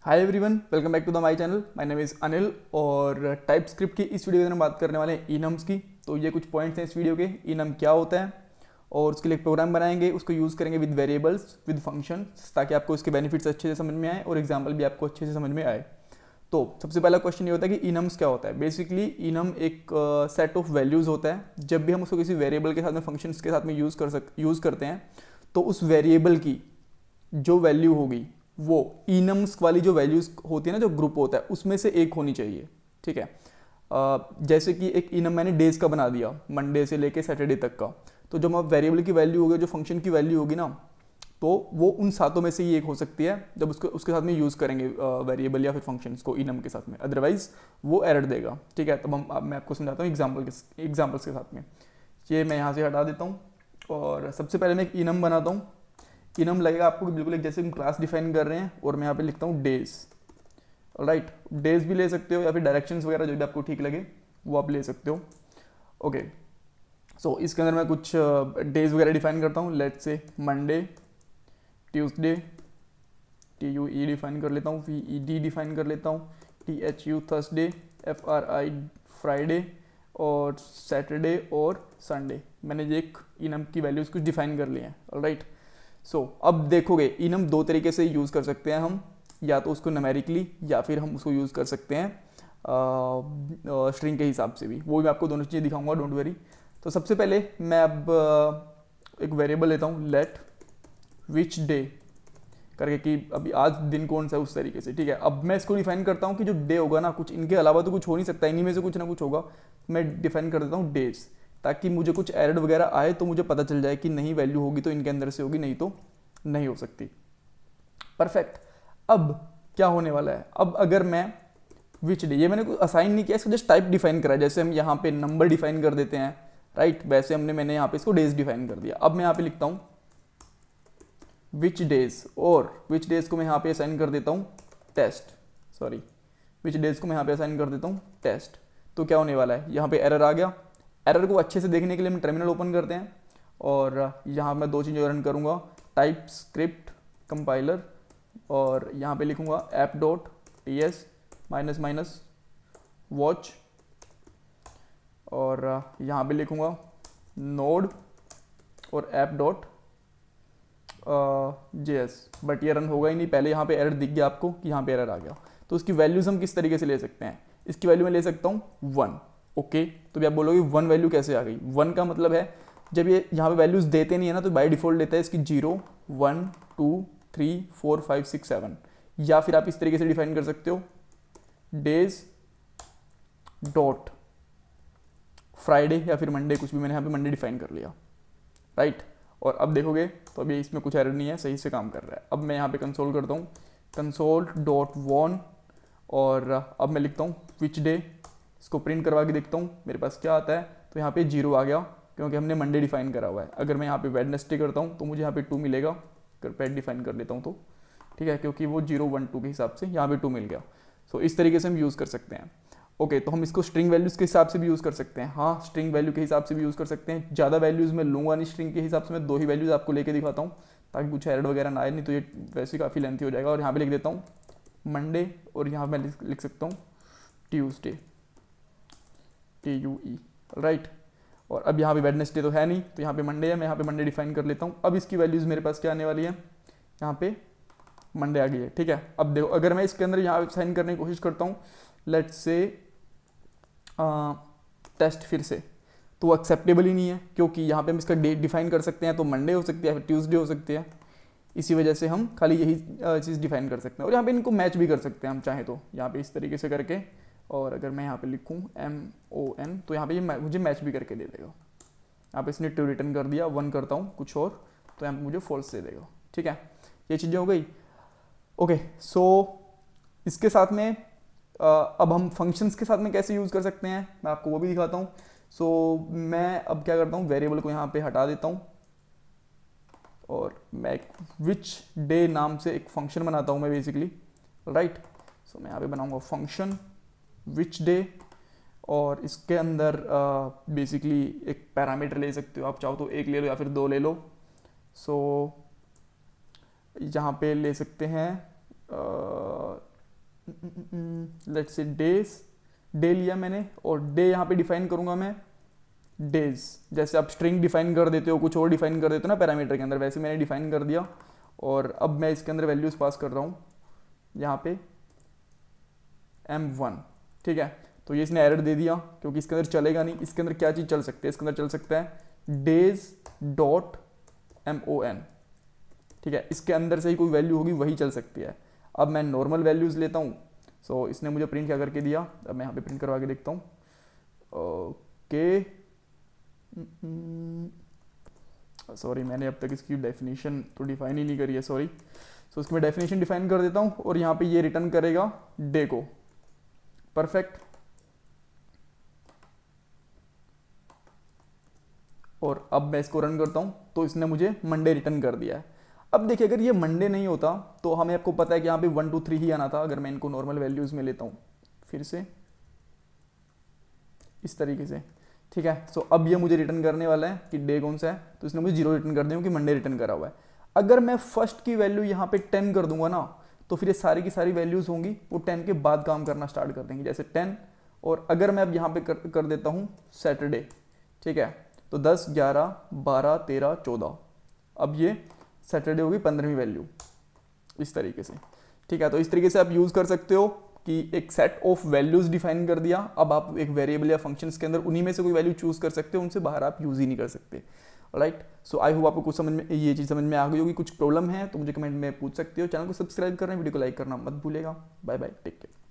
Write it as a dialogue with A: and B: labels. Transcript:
A: Hi everyone, welcome back to the my channel. My name is Anil और type script की इस video के अंदर हम बात करने वाले हैं इनम्स की। तो ये कुछ पॉइंट्स हैं इस वीडियो के। इनम क्या होता है और उसके लिए एक प्रोग्राम बनाएंगे, उसको यूज़ करेंगे विद वेरिएबल्स, विद फंक्शंस, ताकि आपको इसके बेनिफिट्स अच्छे से समझ में आए और एग्जाम्पल भी आपको अच्छे से समझ में आए। तो सबसे पहला क्वेश्चन ये होता है कि इनम्स क्या होता है। बेसिकली इनम एक सेट ऑफ वैल्यूज़ होता है। जब भी हम उसको किसी वेरिएबल के साथ में, फंक्शंस के साथ में यूज़ करते हैं, तो उस वेरिएबल की जो वैल्यू होगी वो इनम्स वाली जो वैल्यूज होती है ना, जो ग्रुप होता है उसमें से एक होनी चाहिए। ठीक है। जैसे कि एक इनम मैंने डेज का बना दिया, मंडे से लेके सैटरडे तक का। तो जब आप वेरिएबल की वैल्यू होगी, जो फंक्शन की वैल्यू होगी ना, तो वो उन सातों में से ही एक हो सकती है जब उसको उसके साथ में यूज़ करेंगे वेरिएबल या फिर फंक्शंस को इनम के साथ में। अदरवाइज वो एरर देगा। ठीक है। तब मैं आपको समझाता हूँ एग्जाम्पल्स के साथ में। ये मैं यहाँ से हटा देता हूँ और सबसे पहले मैं एक इनम बनाता हूँ। इनम लगेगा आपको कि बिल्कुल एक जैसे हम क्लास डिफाइन कर रहे हैं, और मैं यहाँ पे लिखता हूँ डेज। राइट, डेज भी ले सकते हो या फिर डायरेक्शंस वगैरह जो भी आपको ठीक लगे वो आप ले सकते हो। ओके, सो इसके अंदर मैं कुछ डेज वगैरह डिफाइन करता हूँ। Let's say Monday, Tuesday, TUE define कर लेता हूँ, VED डिफाइन कर लेता हूँ, THU थर्सडे, FRI फ्राइडे, और सैटरडे और संडे। मैंने ये एक इनम की वैल्यूज़ कुछ डिफाइन कर लिए हैं। ऑलराइट। सो अब देखोगे इनम दो तरीके से यूज़ कर सकते हैं हम, या तो उसको न्यूमेरिकली या फिर हम उसको यूज़ कर सकते हैं स्ट्रिंग के हिसाब से भी। वो भी मैं आपको दोनों चीज़ें दिखाऊंगा, डोंट वरी। तो सबसे पहले मैं अब एक वेरिएबल लेता हूँ, लेट विच डे करके, कि अभी आज दिन कौन सा है, उस तरीके से। ठीक है। अब मैं इसको डिफाइन करता हूँ कि जो डे होगा ना, कुछ इनके अलावा तो कुछ हो नहीं सकता, इन्हीं में से कुछ ना कुछ होगा। मैं डिफाइन कर देता हूँ डेज, ताकि मुझे कुछ एरर वगैरह आए तो मुझे पता चल जाए कि नहीं, वैल्यू होगी तो इनके अंदर से होगी, नहीं तो नहीं हो सकती। परफेक्ट। अब क्या होने वाला है, अब अगर मैं विच डे, ये मैंने कुछ असाइन नहीं किया, इसका जस्ट टाइप डिफाइन करा है। जैसे हम यहाँ पे नंबर डिफाइन कर देते हैं, राइट, वैसे मैंने यहाँ पे इसको डेज डिफाइन कर दिया। अब मैं यहाँ पे लिखता हूँ विच डेज, और विच डेज को मैं यहाँ पे असाइन कर देता हूँ टेस्ट। सॉरी, विच डेज को मैं यहाँ पे असाइन कर देता हूँ टेस्ट। तो क्या होने वाला है, यहाँ पे एरर आ गया। एरर को अच्छे से देखने के लिए हम टर्मिनल ओपन करते हैं, और यहाँ मैं दो चीज़ें रन करूँगा, टाइप स्क्रिप्ट कंपाइलर, और यहाँ पे लिखूँगा app dot TS minus minus watch, और यहाँ पे लिखूँगा नोड और ऐप डॉट JS। बट ये रन होगा ही नहीं, पहले यहाँ पे एरर दिख गया आपको कि यहाँ पे एरर आ गया। तो उसकी वैल्यूज हम किस तरीके से ले सकते हैं, इसकी वैल्यू मैं ले सकता हूँ 1। ओके, तो भी आप बोलोगे 1 वैल्यू कैसे आ गई। 1 का मतलब है जब ये यहाँ पे वैल्यूज देते नहीं है ना, तो बाय डिफॉल्ट देता है इसकी 0 1 2 3 4 5 6 7। या फिर आप इस तरीके से डिफाइन कर सकते हो, डेज डॉट फ्राइडे या फिर मंडे, कुछ भी। मैंने यहाँ पे मंडे डिफाइन कर लिया, राइट। और अब देखोगे तो अभी इसमें कुछ एरर नहीं है, सही से काम कर रहा है। अब मैं यहाँ पे कंसोल करता हूँ, कंसोल डॉट वॉन, और अब मैं लिखता हूँ विच डे। इसको प्रिंट करवा के देखता हूँ मेरे पास क्या आता है। तो यहाँ पे 0 आ गया, क्योंकि हमने मंडे डिफाइन करा हुआ है। अगर मैं यहाँ पे वेडनेसडे करता हूँ तो मुझे यहाँ पे 2 मिलेगा, अगर पैड डिफाइन कर लेता हूँ तो। ठीक है, क्योंकि वो 0 1 2 के हिसाब से यहाँ पे 2 मिल गया। सो इस तरीके से हम यूज़ कर सकते हैं। ओके, तो हम इसको स्ट्रिंग वैल्यूज़ के हिसाब से भी यूज़ कर सकते हैं। हाँ, स्ट्रिंग वैल्यू के हिसाब से भी यूज़ कर सकते हैं। ज़्यादा वैल्यूज़ मैं लूँगा नहीं स्ट्रिंग के हिसाब से, मैं 2 ही वैल्यूज़ आपको लेके दिखाता हूँ, ताकि कुछ एरर वगैरह ना आए, नहीं तो ये वैसे काफ़ी लेंथी हो जाएगा। और यहाँ पे लिख देता हूँ मंडे, और यहाँ मैं लिख सकता हूँ ट्यूसडे, TUE, राइट। और अब यहाँ पे वेडनेसडे तो है नहीं, तो यहाँ पे मंडे है, मैं यहाँ पे मंडे डिफाइन कर लेता हूँ। अब इसकी वैल्यूज़ मेरे पास क्या आने वाली है, यहाँ पे मंडे आ गई है। ठीक है। अब देखो, अगर मैं इसके अंदर यहाँ साइन करने की कोशिश करता हूँ, लेट्स से टेस्ट फिर से, तो वो एक्सेप्टेबल ही नहीं है, क्योंकि यहाँ पे हम इसका डेट डिफाइन कर सकते हैं, तो मंडे हो सकती है, फिर ट्यूसडे हो सकती है। इसी वजह से हम खाली यही चीज़ डिफाइन कर सकते हैं। और यहाँ पे इनको मैच भी कर सकते हैं हम चाहें तो, यहाँ पे इस तरीके से करके। और अगर मैं यहाँ पे लिखूँ MON, तो यहाँ पे ये मुझे मैच भी करके दे देगा। यहाँ पे इसने ट्रू रिटर्न कर दिया, 1 करता हूँ कुछ और, तो यहाँ पे मुझे फॉल्स दे देगा। ठीक है, ये चीज़ें हो गई। ओके, सो इसके साथ में अब हम फंक्शंस के साथ में कैसे यूज़ कर सकते हैं, मैं आपको वो भी दिखाता हूँ। सो मैं अब क्या करता हूँ, वेरिएबल को यहाँ पे हटा देता हूँ, और मैं विच डे नाम से एक फंक्शन बनाता हूँ मैं बेसिकली, राइट। सो मैं यहाँ पे बनाऊँगा फंक्शन विच डे, और इसके अंदर बेसिकली एक पैरामीटर ले सकते हो आप, चाहो तो एक ले लो या फिर 2 ले लो। सो यहाँ पे ले सकते हैं लेट्स से डेज, डे लिया मैंने और डे यहाँ पे डिफाइन करूँगा मैं डेज। जैसे आप स्ट्रिंग डिफाइन कर देते हो, कुछ और डिफाइन कर देते हो ना पैरामीटर के अंदर, वैसे मैंने डिफाइन कर दिया और अब मैं इसके अंदर वैल्यूज़ पास कर रहा हूँ यहाँ पे M1। ठीक है, तो ये इसने एरर दे दिया क्योंकि इसके अंदर चलेगा नहीं। इसके अंदर क्या चीज़ चल सकती है, इसके अंदर चल सकता है डेज डॉट MON। ठीक है, इसके अंदर से ही कोई वैल्यू होगी वही चल सकती है। अब मैं नॉर्मल वैल्यूज़ लेता हूँ। सो इसने मुझे प्रिंट क्या करके दिया, अब मैं यहाँ पे प्रिंट करवा के देखता हूँ। ओके, सॉरी मैंने अब तक इसकी डेफिनेशन तो डिफाइन ही नहीं करी है, सॉरी। सो इसकी मैं डेफिनेशन डिफाइन कर देता हूँ और यहाँ पे ये रिटर्न करेगा डे को। परफेक्ट। और अब मैं इसको रन करता हूँ तो इसने मुझे मंडे रिटर्न कर दिया है। अब देखिए अगर ये मंडे नहीं होता तो हमें आपको पता है कि यहाँ पे 1 2 3 ही आना था। अगर मैं इनको नॉर्मल वैल्यूज़ में लेता हूँ फिर से इस तरीके से, ठीक है। सो अब ये मुझे रिटर्न करने वाला है कि डे कौन सा है, तो इसने मुझे 0 रिटर्न कर दिया कि मंडे रिटर्न करा हुआ है। अगर मैं फर्स्ट की वैल्यू यहाँ पे 10 कर दूंगा ना तो फिर ये सारी की सारी वैल्यूज़ होंगी वो 10 के बाद काम करना स्टार्ट कर देंगे, जैसे 10। और अगर मैं अब यहाँ पे कर देता हूँ सैटरडे, ठीक है, तो 10 11 12 13 14, अब ये सैटरडे होगी 15वीं वैल्यू, इस तरीके से। ठीक है, तो इस तरीके से आप यूज़ कर सकते हो कि एक सेट ऑफ वैल्यूज़ डिफाइन कर दिया। अब आप एक वेरिएबल या फंक्शंस के अंदर उन्हीं में से कोई वैल्यू चूज़ कर सकते हो, उनसे बाहर आप यूज़ ही नहीं कर सकते। राइट, सो आई होप आपको कुछ समझ में, ये चीज़ समझ में आ गई होगी। कुछ प्रॉब्लम है तो मुझे कमेंट में पूछ सकते हो। चैनल को सब्सक्राइब करना, वीडियो को लाइक करना मत भूलेगा। Bye bye, take care.